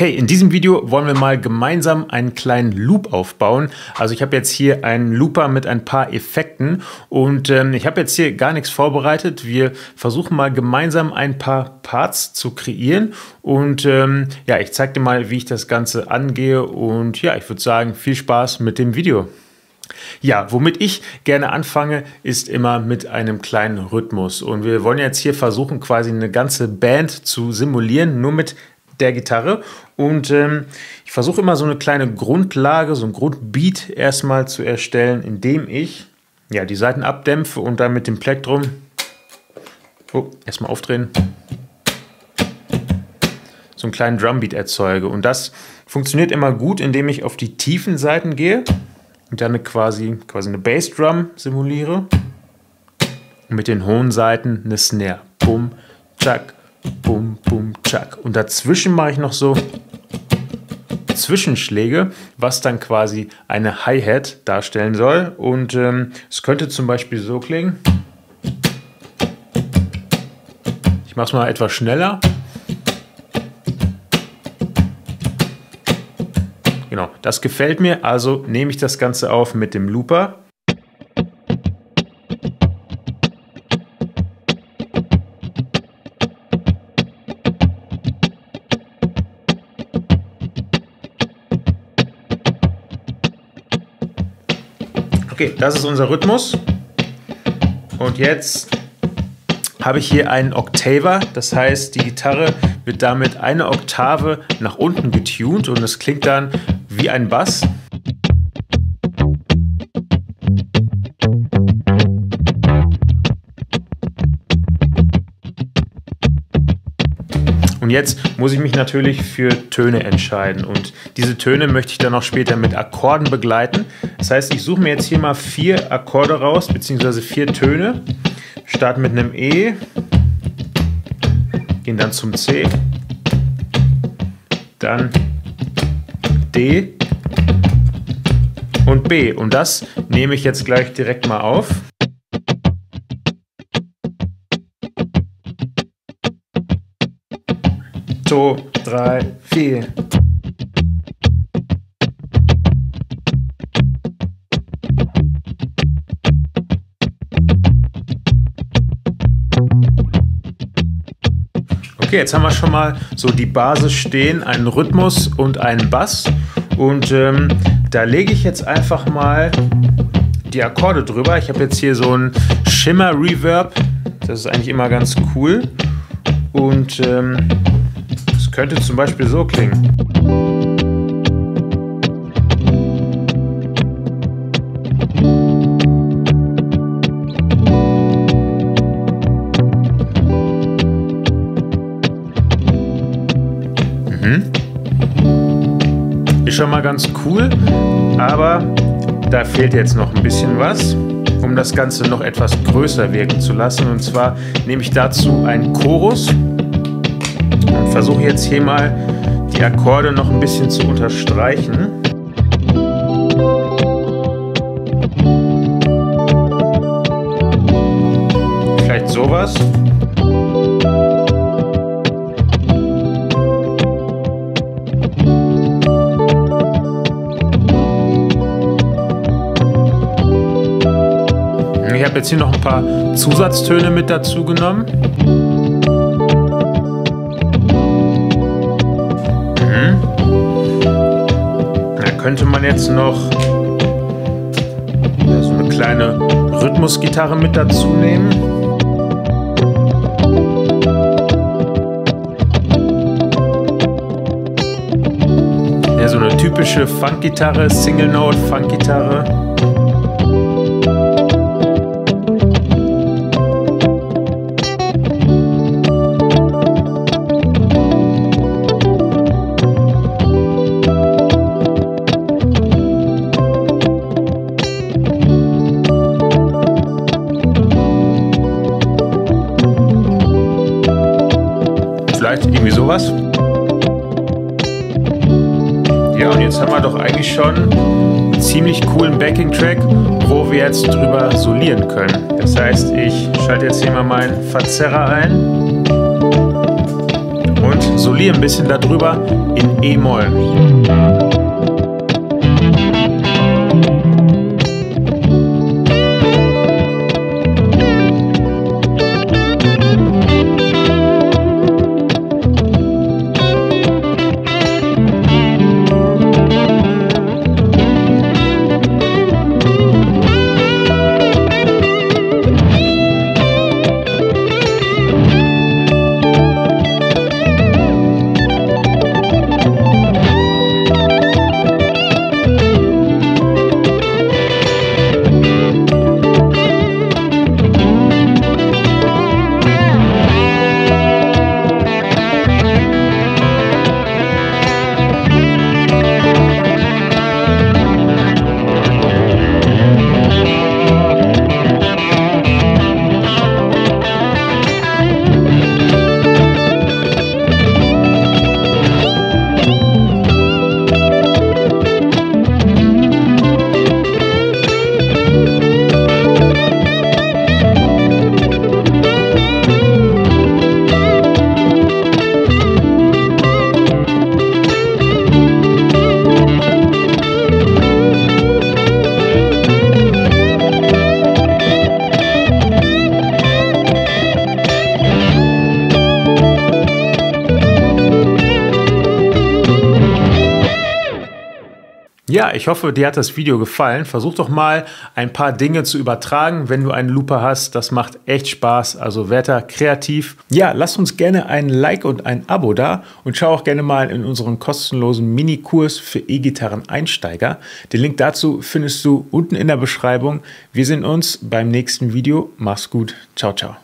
Hey, in diesem Video wollen wir mal gemeinsam einen kleinen Loop aufbauen. Also ich habe jetzt hier einen Looper mit ein paar Effekten und ich habe jetzt hier gar nichts vorbereitet. Wir versuchen mal gemeinsam ein paar Parts zu kreieren und ja, ich zeige dir mal, wie ich das Ganze angehe und ja, ich würde sagen, viel Spaß mit dem Video. Ja, womit ich gerne anfange, ist immer mit einem kleinen Rhythmus. Und wir wollen jetzt hier versuchen, quasi eine ganze Band zu simulieren, nur mit der Gitarre. Und ich versuche immer so eine kleine Grundlage, so ein Grundbeat erstmal zu erstellen, indem ich ja, die Saiten abdämpfe und dann mit dem Plektrum erstmal aufdrehen, so einen kleinen Drumbeat erzeuge. Und das funktioniert immer gut, indem ich auf die tiefen Saiten gehe und dann quasi eine Bassdrum simuliere und mit den hohen Saiten eine Snare. Bum, tschak, bum, bum, tschak. Und dazwischen mache ich noch so Zwischenschläge, was dann quasi eine Hi-Hat darstellen soll. Und es könnte zum Beispiel so klingen. Ich mache es mal etwas schneller. Genau, das gefällt mir, also nehme ich das Ganze auf mit dem Looper. Okay, das ist unser Rhythmus. Und jetzt habe ich hier einen Octaver, das heißt, die Gitarre wird damit eine Oktave nach unten getuned und es klingt dann wie ein Bass. Und jetzt muss ich mich natürlich für Töne entscheiden und diese Töne möchte ich dann auch später mit Akkorden begleiten. Das heißt, ich suche mir jetzt hier mal 4 Akkorde raus, beziehungsweise 4 Töne. Starten mit einem E, gehen dann zum C, dann D und B. Und das nehme ich jetzt gleich direkt mal auf. So, 3, 4. Okay, jetzt haben wir schon mal so die Basis stehen, einen Rhythmus und einen Bass. Und da lege ich jetzt einfach mal die Akkorde drüber. Ich habe jetzt hier so ein Shimmer-Reverb. Das ist eigentlich immer ganz cool. Und es könnte zum Beispiel so klingen. Ist schon mal ganz cool, aber da fehlt jetzt noch ein bisschen was, um das Ganze noch etwas größer wirken zu lassen. Und zwar nehme ich dazu einen Chorus und versuche jetzt hier mal die Akkorde noch ein bisschen zu unterstreichen. Vielleicht sowas. Ich habe jetzt hier noch ein paar Zusatztöne mit dazu genommen. Da könnte man jetzt noch so eine kleine Rhythmusgitarre mit dazu nehmen. Ja, so eine typische Funkgitarre, Single-Note-Funkgitarre. Vielleicht irgendwie sowas. Ja, und jetzt haben wir doch eigentlich schon einen ziemlich coolen Backing-Track, wo wir jetzt drüber solieren können. Das heißt, ich schalte jetzt hier mal meinen Verzerrer ein und soliere ein bisschen darüber in E-Moll. Ja, ich hoffe, dir hat das Video gefallen. Versuch doch mal ein paar Dinge zu übertragen, wenn du einen Looper hast. Das macht echt Spaß, also werd da kreativ. Ja, lass uns gerne ein Like und ein Abo da und schau auch gerne mal in unseren kostenlosen Minikurs für E-Gitarren-Einsteiger. Den Link dazu findest du unten in der Beschreibung. Wir sehen uns beim nächsten Video. Mach's gut. Ciao, ciao.